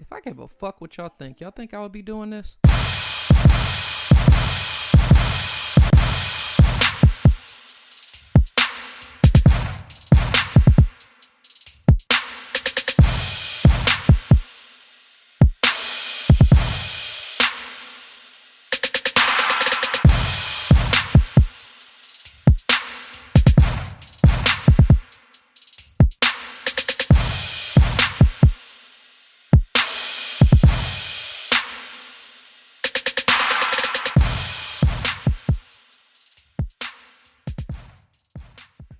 If I gave a fuck what y'all think I would be doing this?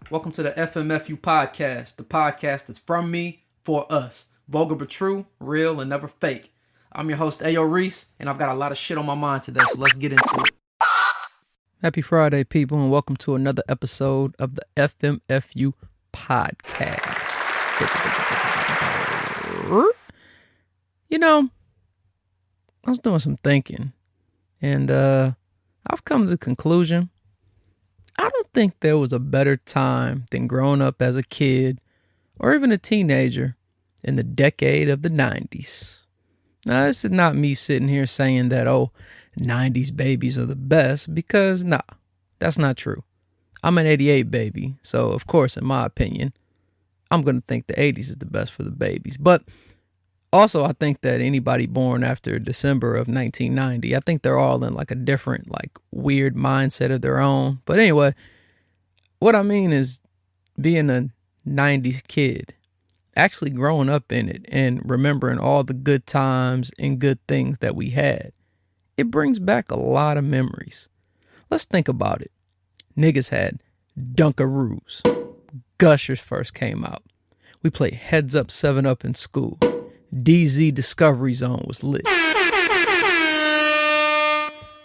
Welcome to the FMFU podcast, the podcast that's from me, for us. Vulgar but true, real and never fake. I'm your host, Ayo Reese, and I've got a lot of shit on my mind today, so let's get into it. Happy Friday, people, and welcome to another episode of the FMFU podcast. You know, I was doing some thinking, and I've come to the conclusion I don't think there was a better time than growing up as a kid or even a teenager in the decade of the 90s. Now, this is not me sitting here saying that, 90s babies are the best, because that's not true. I'm an 88 baby, so of course, in my opinion, I'm going to think the 80s is the best for the babies. But also, I think that anybody born after December of 1990, I think they're all in like a different, like, weird mindset of their own. But anyway, what I mean is being a 90s kid, actually growing up in it and remembering all the good times and good things that we had. It brings back a lot of memories. Let's think about it. Niggas had Dunkaroos. Gushers first came out. We played Heads Up 7-Up in school. DZ Discovery Zone was lit.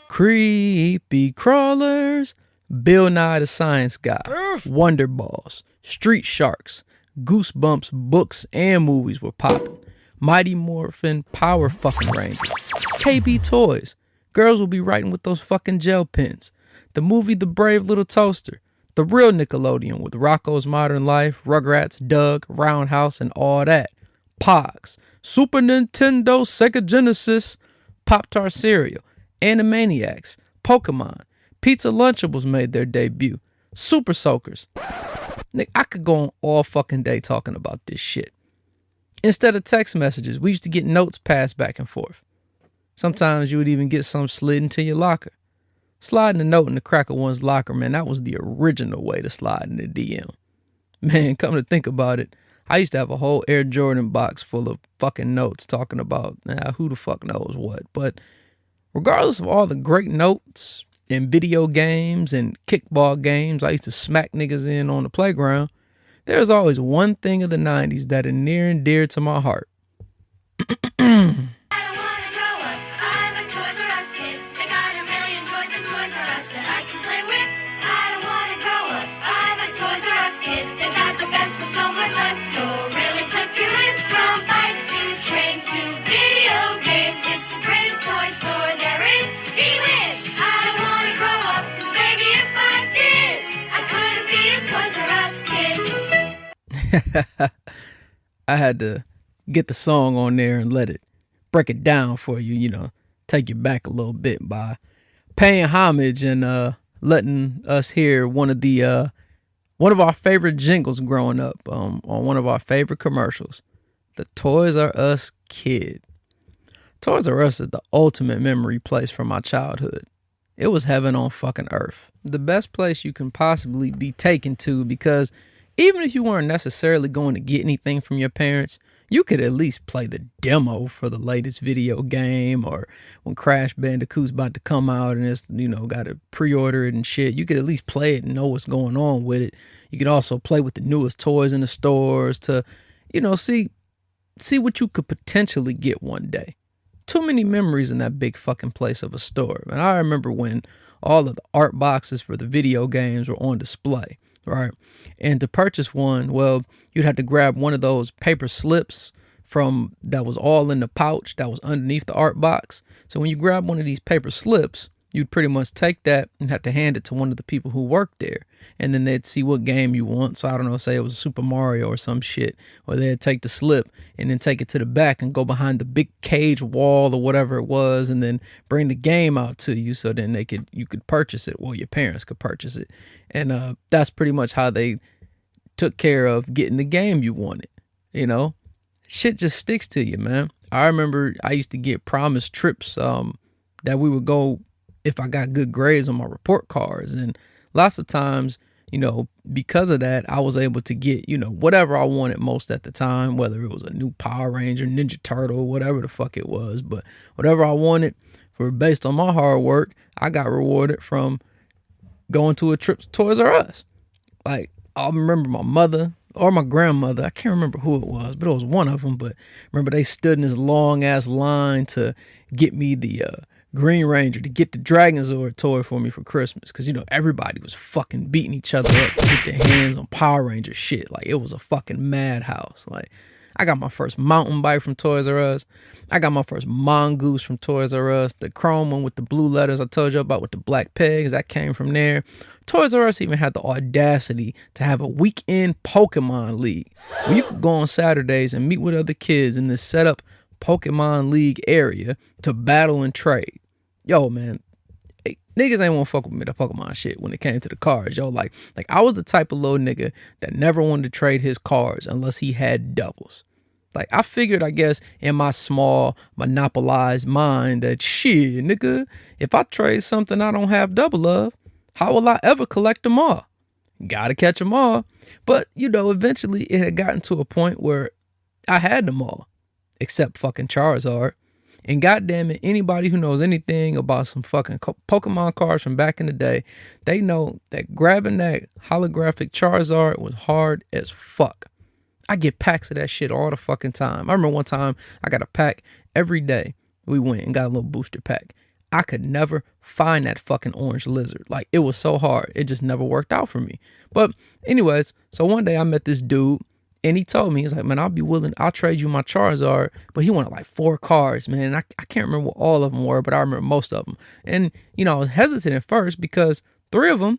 Creepy Crawlers, Bill Nye the Science Guy, Wonder Balls, Street Sharks, Goosebumps books and movies were popping. Mighty Morphin Power fucking Rangers, KB Toys. Girls will be writing with those fucking gel pens. The movie The Brave Little Toaster. The real Nickelodeon with Rocko's Modern Life, Rugrats, Doug, Roundhouse, and all that. Pogs, Super Nintendo, Sega Genesis, Pop-Tart cereal, Animaniacs, Pokemon, Pizza Lunchables made their debut, Super Soakers. Nick, I could go on all fucking day talking about this shit. Instead of text messages, we used to get notes passed back and forth. Sometimes you would even get some slid into your locker. Sliding a note in the crack of one's locker, man, that was the original way to slide in the DM. Man, come to think about it, I used to have a whole Air Jordan box full of fucking notes talking about who the fuck knows what. But regardless of all the great notes and video games and kickball games I used to smack niggas in on the playground, there's always one thing of the 90s that is near and dear to my heart. I had to get the song on there and let it break it down for you, take you back a little bit by paying homage and letting us hear one of our favorite jingles growing up on one of our favorite commercials, the Toys R Us Kid. Toys R Us is the ultimate memory place from my childhood. It was heaven on fucking earth. The best place you can possibly be taken to, because even if you weren't necessarily going to get anything from your parents, you could at least play the demo for the latest video game, or when Crash Bandicoot's about to come out and it's, got to pre-order it and shit, you could at least play it and know what's going on with it. You could also play with the newest toys in the stores to, see what you could potentially get one day. Too many memories in that big fucking place of a store. And I remember when all of the art boxes for the video games were on display. Right. And to purchase one, well, you'd have to grab one of those paper slips that was all in the pouch that was underneath the art box. So when you grab one of these paper slips, you'd pretty much take that and have to hand it to one of the people who worked there. And then they'd see what game you want. So I don't know, say it was Super Mario or some shit. Or they'd take the slip and then take it to the back and go behind the big cage wall or whatever it was, and then bring the game out to you so then you could purchase it. Well, your parents could purchase it. And that's pretty much how they took care of getting the game you wanted. You know? Shit just sticks to you, man. I remember I used to get promised trips that we would go if I got good grades on my report cards. And lots of times, you know, because of that, I was able to get, you know, whatever I wanted most at the time, whether it was a new Power Ranger, Ninja Turtle, whatever the fuck it was. But whatever I wanted, based on my hard work, I got rewarded from going to a trip to Toys R Us. Like, I remember my mother or my grandmother, I can't remember who it was, but it was one of them. But remember, they stood in this long ass line to get me the Green Ranger, to get the Dragonzord toy for me for Christmas. Because, you know, everybody was fucking beating each other up to get their hands on Power Ranger shit. Like, it was a fucking madhouse. Like, I got my first mountain bike from Toys R Us. I got my first Mongoose from Toys R Us. The chrome one with the blue letters I told you about with the black pegs, that came from there. Toys R Us even had the audacity to have a weekend Pokemon League where you could go on Saturdays and meet with other kids in this set up Pokemon League area to battle and trade. Yo, man, niggas ain't want to fuck with me the Pokemon shit when it came to the cards. Yo, like I was the type of little nigga that never wanted to trade his cards unless he had doubles. Like, I figured, I guess, in my small monopolized mind that shit, nigga, if I trade something I don't have double of, how will I ever collect them all? Gotta catch them all. But, you know, eventually it had gotten to a point where I had them all, except fucking Charizard. And goddamn it, anybody who knows anything about some fucking Pokemon cards from back in the day, they know that grabbing that holographic Charizard was hard as fuck. I get packs of that shit all the fucking time. I remember one time I got a pack every day. We went and got a little booster pack. I could never find that fucking orange lizard. Like, it was so hard. It just never worked out for me. But anyways, so one day I met this dude and he told me, he's like, man, I'll trade you my Charizard. But he wanted like 4 cards, man. And I can't remember what all of them were, but I remember most of them. And, you know, I was hesitant at first because 3 of them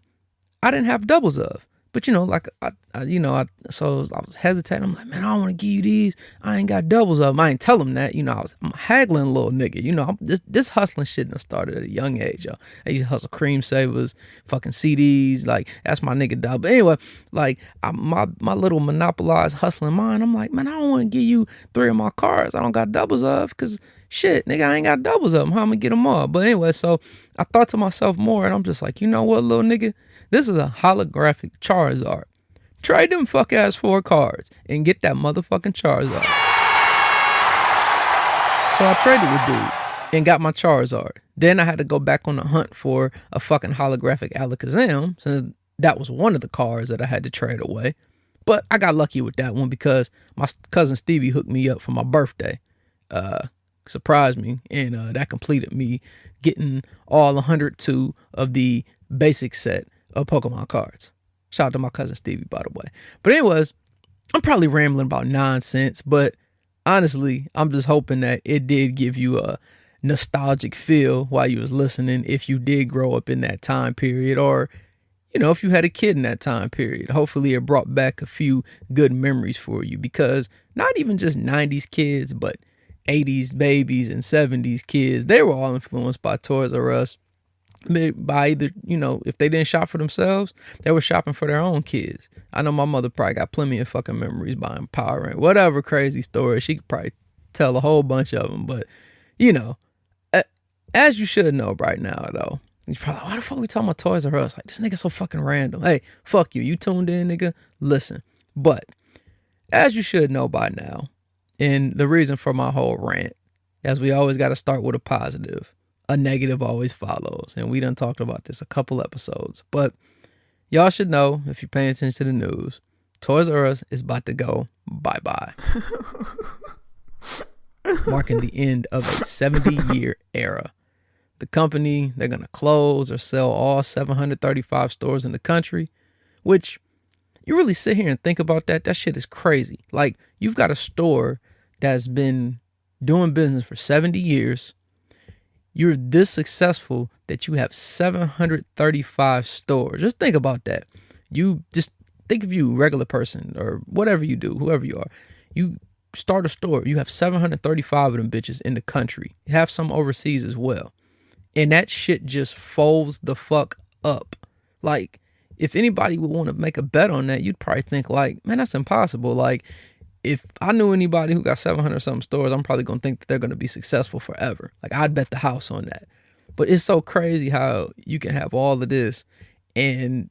I didn't have doubles of. But, you know, like, I was hesitating. I'm like, man, I don't want to give you these. I ain't got doubles of them. I ain't tell him that. You know, I'm a haggling little nigga. You know, this hustling shit done started at a young age, yo. I used to hustle cream savers, fucking CDs. Like, that's my nigga dog. But anyway, like, my little monopolized hustling mind, I'm like, man, I don't want to give you 3 of my cards I don't got doubles of because, shit, nigga, I ain't got doubles of them. How I'm going to get them all? But anyway, so I thought to myself more, and I'm just like, you know what, little nigga? This is a holographic Charizard. Trade them fuck ass 4 cards and get that motherfucking Charizard. So I traded with dude and got my Charizard. Then I had to go back on the hunt for a fucking holographic Alakazam, since that was one of the cards that I had to trade away. But I got lucky with that one because my cousin Stevie hooked me up for my birthday. Surprised me, and that completed me getting all 102 of the basic set of Pokemon cards. Shout out to my cousin Stevie, by the way. But anyways, I'm probably rambling about nonsense, but honestly, I'm just hoping that it did give you a nostalgic feel while you was listening, if you did grow up in that time period, or, you know, if you had a kid in that time period. Hopefully it brought back a few good memories for you, because not even just 90s kids, but 80s babies and 70s kids, they were all influenced by Toys R Us. By either, you know, if they didn't shop for themselves, they were shopping for their own kids. I know my mother probably got plenty of fucking memories buying Power Rangers, whatever crazy story. She could probably tell a whole bunch of them. But, you know, as you should know right now, though, you're probably like, why the fuck we talking about Toys R Us? Like, this nigga so fucking random. Hey, fuck you. You tuned in, nigga? Listen. But, as you should know by now, and the reason for my whole rant, as we always got to start with a positive. A negative always follows. And we done talked about this a couple episodes. But y'all should know, if you're paying attention to the news, Toys R Us is about to go bye-bye. Marking the end of a 70-year era. The company, they're going to close or sell all 735 stores in the country, which you really sit here and think about that. That shit is crazy. Like, you've got a store that's been doing business for 70 years. You're this successful that you have 735 stores. Just think about that. You just think of you, regular person, or whatever you do, whoever you are. You start a store. You have 735 of them bitches in the country. You have some overseas as well. And that shit just folds the fuck up. Like, if anybody would want to make a bet on that, you'd probably think like, man, that's impossible. Like, if I knew anybody who got 700 something stores, I'm probably going to think that they're going to be successful forever. Like, I'd bet the house on that. But it's so crazy how you can have all of this and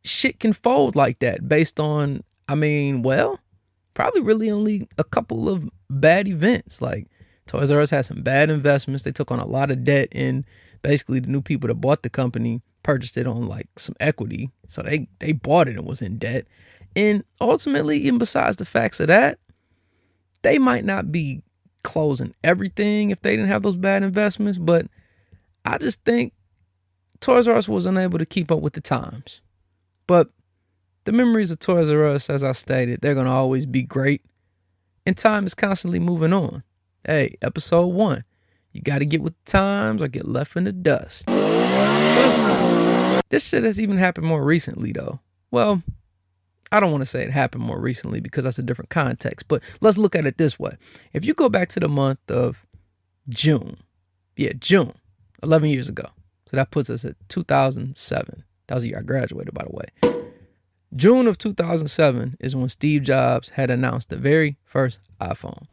shit can fold like that based on, probably really only a couple of bad events. Like, Toys R Us had some bad investments. They took on a lot of debt, and basically the new people that bought the company purchased it on like some equity. So they bought it and was in debt. And ultimately, even besides the facts of that, they might not be closing everything if they didn't have those bad investments. But I just think Toys R Us was unable to keep up with the times. But the memories of Toys R Us, as I stated, they're going to always be great. And time is constantly moving on. Hey, episode 1. You got to get with the times or get left in the dust. This shit has even happened more recently, though. Well, I don't want to say it happened more recently because that's a different context. But let's look at it this way. If you go back to the month of June. Yeah, June. 11 years ago. So that puts us at 2007. That was the year I graduated, by the way. June of 2007 is when Steve Jobs had announced the very first iPhone.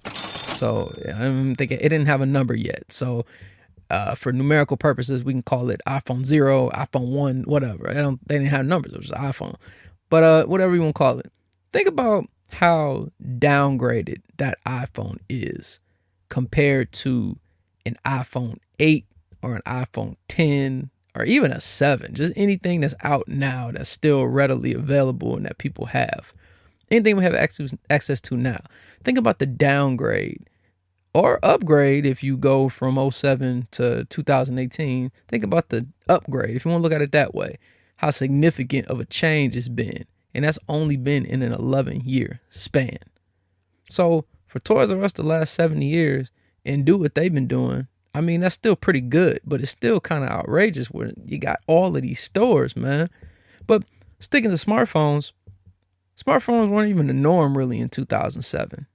So I don't think it didn't have a number yet. So for numerical purposes, we can call it iPhone 0, iPhone 1, whatever. They didn't have numbers. It was iPhone. But whatever you want to call it. Think about how downgraded that iPhone is compared to an iPhone 8 or an iPhone 10 or even a 7. Just anything that's out now that's still readily available and that people have. Anything we have access to now. Think about the downgrade or upgrade if you go from 07 to 2018. Think about the upgrade if you want to look at it that way. How significant of a change it's been. And that's only been in an 11-year span. So for Toys R Us the last 70 years and do what they've been doing, that's still pretty good, but it's still kind of outrageous when you got all of these stores, man. But sticking to smartphones weren't even the norm really in 2007.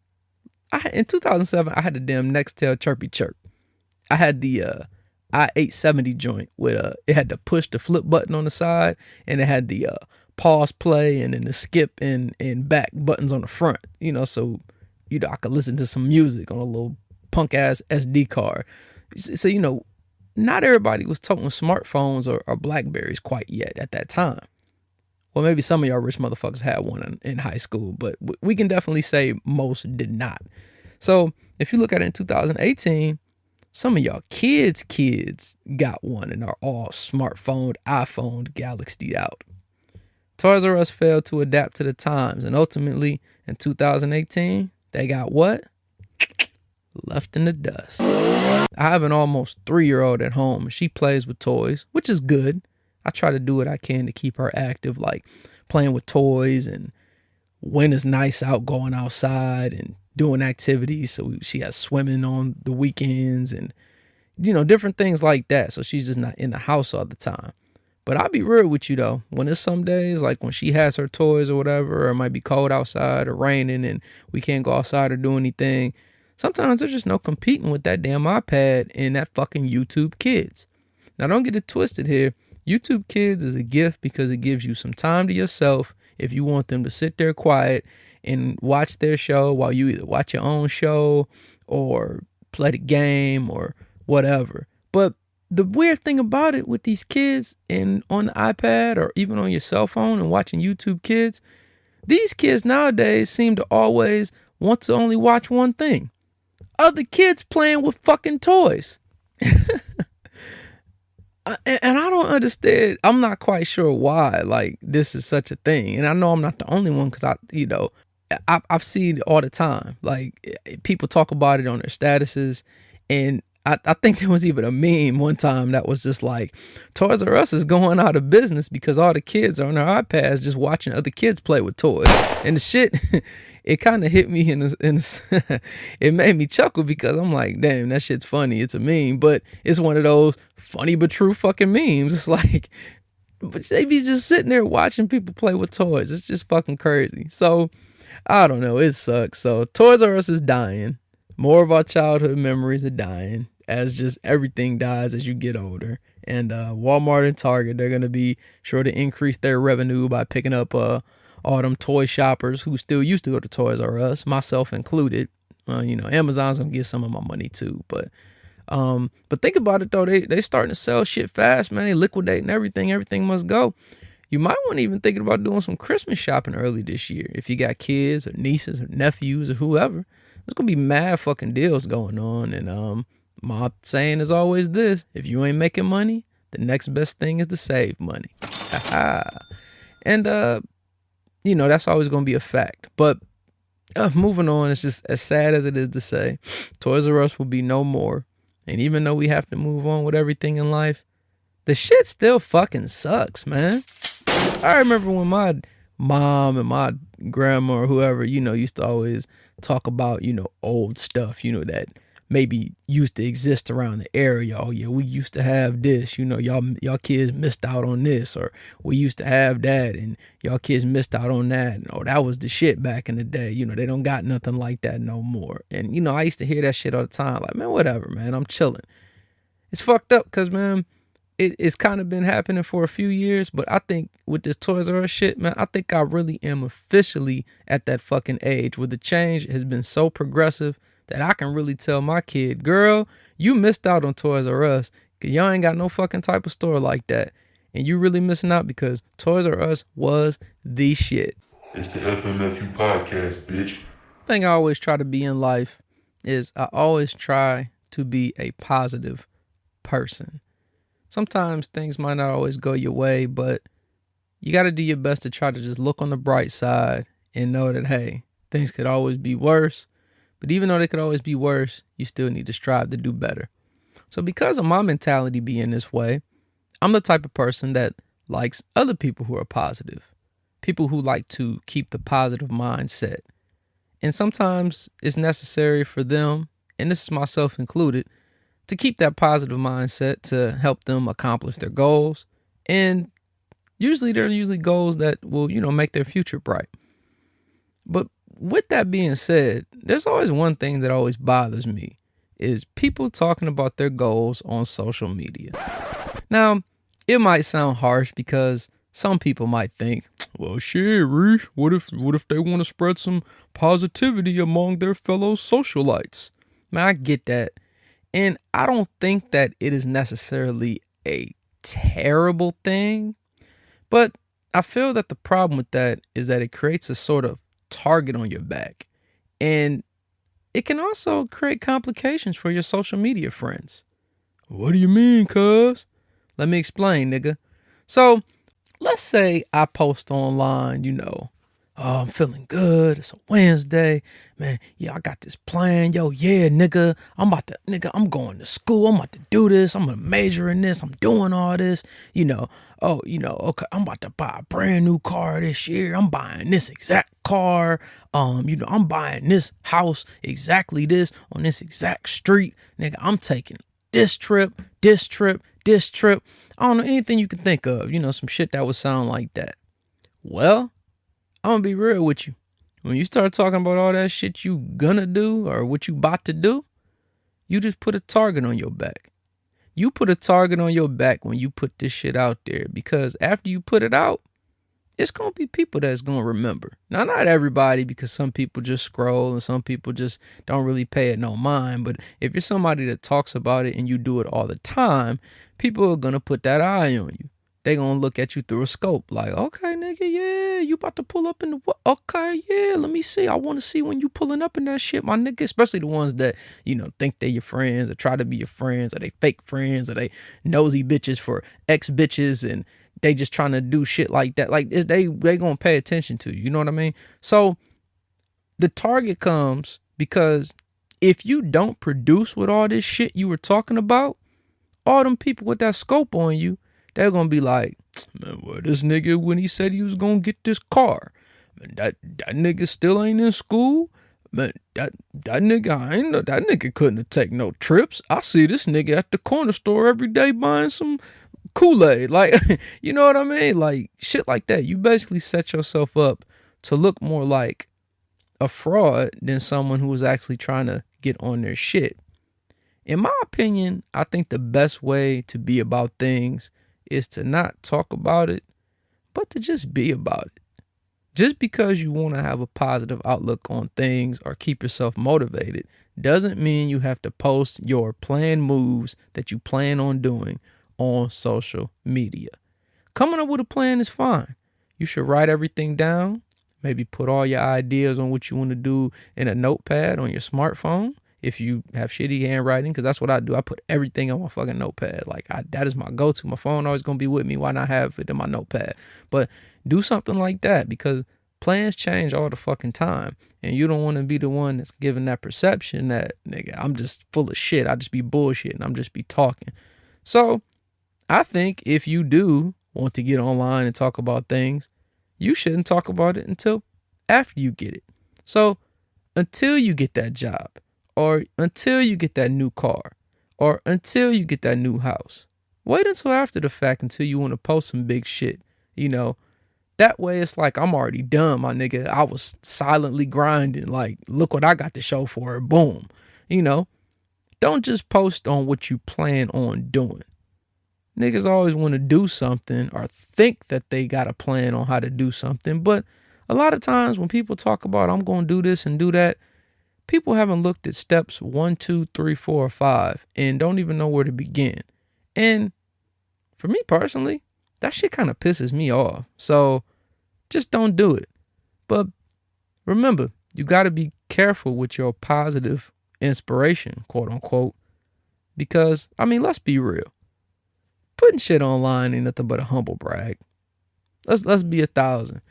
In 2007, I had the damn Nextel Chirpy Chirp. I had the i870 joint with it had the push the flip button on the side, and it had the pause play and then the skip and back buttons on the front. So I could listen to some music on a little punk ass SD card. So not everybody was toting smartphones or Blackberries quite yet at that time. Well, maybe some of y'all rich motherfuckers had one in high school, but we can definitely say most did not. So if you look at it in 2018, some of y'all kids got one and are all smartphone, iPhone, Galaxied out. Toys R Us failed to adapt to the times, and ultimately in 2018, they got what? Left in the dust. I have an almost 3-year-old at home, and she plays with toys, which is good. I try to do what I can to keep her active, like playing with toys, and when it's nice out, going outside and doing activities. So she has swimming on the weekends and, different things like that. So she's just not in the house all the time. But I'll be real with you, though. When it's some days, like when she has her toys or whatever, or it might be cold outside or raining and we can't go outside or do anything, sometimes there's just no competing with that damn iPad and that fucking YouTube Kids. Now, don't get it twisted here. YouTube Kids is a gift because it gives you some time to yourself if you want them to sit there quiet and watch their show while you either watch your own show or play the game or whatever. But the weird thing about it with these kids and on the iPad or even on your cell phone and watching YouTube Kids, these kids nowadays seem to always want to only watch one thing. Other kids playing with fucking toys. And I don't understand. I'm not quite sure why, like, this is such a thing. And I know I'm not the only one because I've seen it all the time. Like, people talk about it on their statuses. And I think there was even a meme one time that was just like, Toys R Us is going out of business because all the kids are on their iPads just watching other kids play with toys. And the shit, it kind of hit me it made me chuckle because I'm like, damn, that shit's funny. It's a meme, but it's one of those funny but true fucking memes. It's like, but they be just sitting there watching people play with toys. It's just fucking crazy. So I don't know. It sucks. So Toys R Us is dying. More of our childhood memories are dying as just everything dies as you get older. And Walmart and Target, they're going to be sure to increase their revenue by picking up all them toy shoppers who still used to go to Toys R Us, myself included. Amazon's going to get some of my money too. But think about it though. They starting to sell shit fast, man. They liquidating everything. Everything must go. You might want to even thinking about doing some Christmas shopping early this year. If you got kids or nieces or nephews or whoever, there's going to be mad fucking deals going on. And my saying is always this: if you ain't making money, the next best thing is to save money. And, that's always going to be a fact. But moving on, it's just as sad as it is to say, Toys R Us will be no more. And even though we have to move on with everything in life, the shit still fucking sucks, man. I remember when my mom and my grandma or whoever, used to always talk about, old stuff, that maybe used to exist around the area. Oh yeah, we used to have this, y'all kids missed out on this, or we used to have that and y'all kids missed out on that. And, oh, that was the shit back in the day. They don't got nothing like that no more. And, I used to hear that shit all the time. Like, man, whatever, man, I'm chilling. It's fucked up because, man, it's kind of been happening for a few years, but I think with this Toys R Us shit, man, I think I really am officially at that fucking age where the change has been so progressive that I can really tell my kid, girl, you missed out on Toys R Us because y'all ain't got no fucking type of store like that. And you really missing out because Toys R Us was the shit. It's the FMFU podcast, bitch. The thing I always try to be in life is I always try to be a positive person. Sometimes things might not always go your way, but you got to do your best to try to just look on the bright side and know that, hey, things could always be worse. But even though they could always be worse, you still need to strive to do better. So because of my mentality being this way, I'm the type of person that likes other people who are positive. People who like to keep the positive mindset. And sometimes it's necessary for them, and this is myself included, to keep that positive mindset to help them accomplish their goals. And usually they're goals that will, make their future bright. But with that being said, there's always one thing that always bothers me is people talking about their goals on social media. Now, it might sound harsh because some people might think, well, shit, Reese, what if they want to spread some positivity among their fellow socialites? Man, I get that. And I don't think that it is necessarily a terrible thing, but I feel that the problem with that is that it creates a sort of target on your back. And it can also create complications for your social media friends. What do you mean, cuz? Let me explain, nigga. So let's say I post online, oh, I'm feeling good. It's a Wednesday. Man, yeah, I got this plan. Yo, yeah, nigga. I'm going to school. I'm about to do this. I'm going to major in this. I'm doing all this. Okay, I'm about to buy a brand new car this year. I'm buying this exact car. I'm buying this house, exactly this, on this exact street. Nigga, I'm taking this trip. I don't know, anything you can think of, some shit that would sound like that. Well, I'm gonna be real with you. When you start talking about all that shit you gonna do or what you about to do, you just put a target on your back. You put a target on your back when you put this shit out there, because after you put it out, it's gonna be people that's gonna remember. Now, not everybody, because some people just scroll and some people just don't really pay it no mind. But if you're somebody that talks about it and you do it all the time, people are gonna put that eye on you. They gonna look at you through a scope like, okay, nigga, yeah, you about to pull up in the what? Okay, yeah, let me see. I want to see when you pulling up in that shit, my nigga. Especially the ones that, think they your friends or try to be your friends, or they fake friends, or they nosy bitches for ex bitches, and they just trying to do shit like that. Like, they gonna pay attention to you. You know what I mean? So the target comes because if you don't produce with all this shit you were talking about, all them people with that scope on you, they're gonna be like, man, well, this nigga, when he said he was gonna get this car, man, that nigga still ain't in school. Man, that nigga, I ain't know that nigga couldn't have taken no trips. I see this nigga at the corner store every day buying some Kool-Aid. Like, you know what I mean? Like, shit like that. You basically set yourself up to look more like a fraud than someone who was actually trying to get on their shit. In my opinion, I think the best way to be about things is to not talk about it, but to just be about it. Just because you want to have a positive outlook on things or keep yourself motivated doesn't mean you have to post your planned moves that you plan on doing on social media. Coming up with a plan is fine. You should write everything down, maybe put all your ideas on what you want to do in a notepad on your smartphone. If you have shitty handwriting, because that's what I do. I put everything on my fucking notepad. Like, that is my go-to. My phone always going to be with me. Why not have it in my notepad? But do something like that, because plans change all the fucking time. And you don't want to be the one that's giving that perception that, nigga, I'm just full of shit. I just be bullshitting. I'm just be talking. So I think if you do want to get online and talk about things, you shouldn't talk about it until after you get it. So until you get that job, or until you get that new car, or until you get that new house, wait until after the fact until you want to post some big shit. You know, that way it's like, I'm already done, my nigga. I was silently grinding. Like, look what I got to show for it. Boom. You know, don't just post on what you plan on doing. Niggas always want to do something or think that they got a plan on how to do something. But a lot of times when people talk about, I'm going to do this and do that, people haven't looked at steps 1, 2, 3, 4, or 5 and don't even know where to begin. And for me personally, that shit kind of pisses me off. So just don't do it. But remember, you got to be careful with your positive inspiration, quote unquote, because, I mean, let's be real. Putting shit online ain't nothing but a humble brag. Let's be 1,000.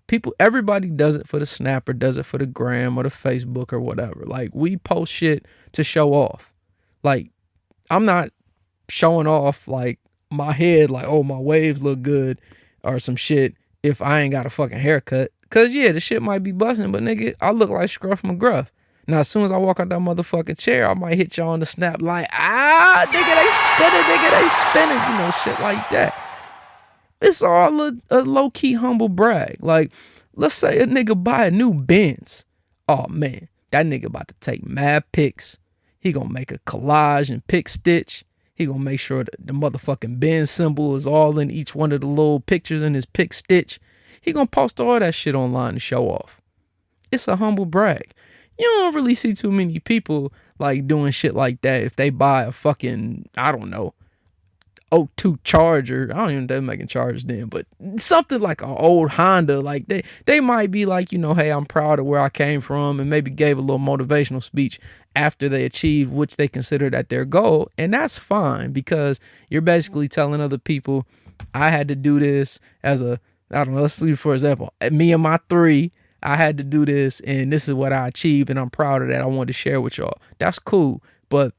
People, everybody does it for the snap or does it for the gram or the Facebook or whatever. Like, we post shit to show off. Like, I'm not showing off like my head, like, oh, my waves look good or some shit if I ain't got a fucking haircut. Cause yeah, the shit might be busting, but nigga, I look like Scruff McGruff. Now, as soon as I walk out that motherfucking chair, I might hit y'all on the snap like, nigga, they spinning, you know, shit like that. It's all a low-key humble brag. Like, let's say a nigga buy a new Benz. Oh, man, that nigga about to take mad pics. He gonna make a collage and pic stitch. He gonna make sure that the motherfucking Benz symbol is all in each one of the little pictures in his pic stitch. He gonna post all that shit online to show off. It's a humble brag. You don't really see too many people like doing shit like that if they buy a fucking, I don't know, O2 Charger. I don't even know if they're making Chargers then, but something like an old Honda. Like they might be like, you know, hey, I'm proud of where I came from, and maybe gave a little motivational speech after they achieved which they considered at their goal. And that's fine, because you're basically telling other people, I had to do this as a, I don't know, let's see, for example, me and my 3, I had to do this, and this is what I achieved, and I'm proud of that. I wanted to share with y'all. That's cool, but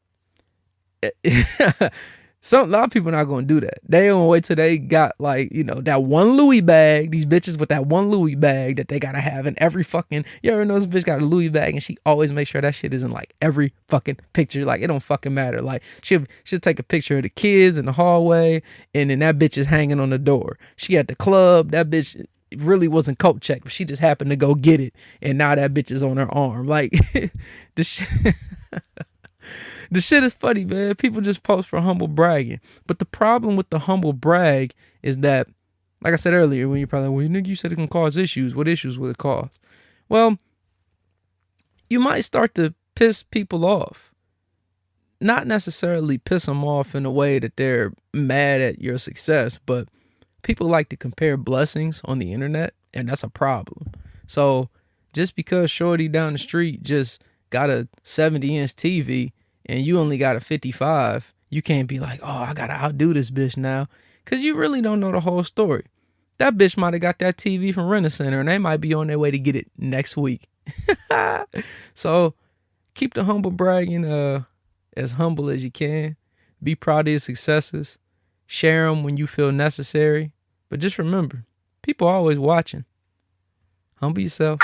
a lot of people are not going to do that. They don't wait till they got, like, you know, that one Louis bag. These bitches with that one Louis bag that they got to have in every fucking, you ever know this bitch got a Louis bag and she always makes sure that shit is in like every fucking picture. Like, it don't fucking matter. Like, she'll take a picture of the kids in the hallway, and then that bitch is hanging on the door. She at the club, that bitch really wasn't coat checked, but she just happened to go get it, and now that bitch is on her arm. Like, the shit. The shit is funny, man. People just post for humble bragging. But the problem with the humble brag is that, like I said earlier, when you're probably, well, nigga, you said it can cause issues. What issues will it cause? Well, you might start to piss people off. Not necessarily piss them off in a way that they're mad at your success, but people like to compare blessings on the internet, and that's a problem. So just because shorty down the street just got a 70-inch TV and you only got a 55, you can't be like, oh, I gotta outdo this bitch now, because you really don't know the whole story. That bitch might have got that TV from Rent-A-Center, and they might be on their way to get it next week. So keep the humble bragging as humble as you can. Be proud of your successes. Share them when you feel necessary. But just remember, people are always watching. Humble yourself.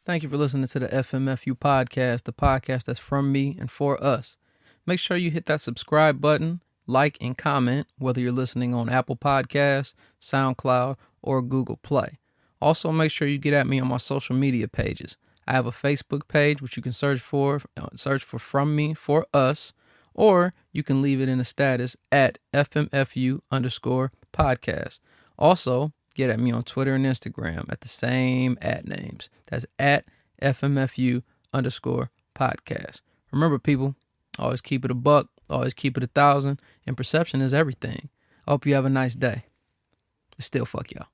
Thank you for listening to the FMFU podcast, the podcast that's from me and for us. Make sure you hit that subscribe button, like, and comment, whether you're listening on Apple Podcasts, SoundCloud, or Google Play. Also, make sure you get at me on my social media pages. I have a Facebook page, which you can search for From Me For Us, or you can leave it in a status at FMFU_podcast. Also, get at me on Twitter and Instagram at the same @names. That's at FMFU_podcast. Remember, people, always keep it a buck, always keep it 1,000, and perception is everything. I hope you have a nice day. Still fuck y'all.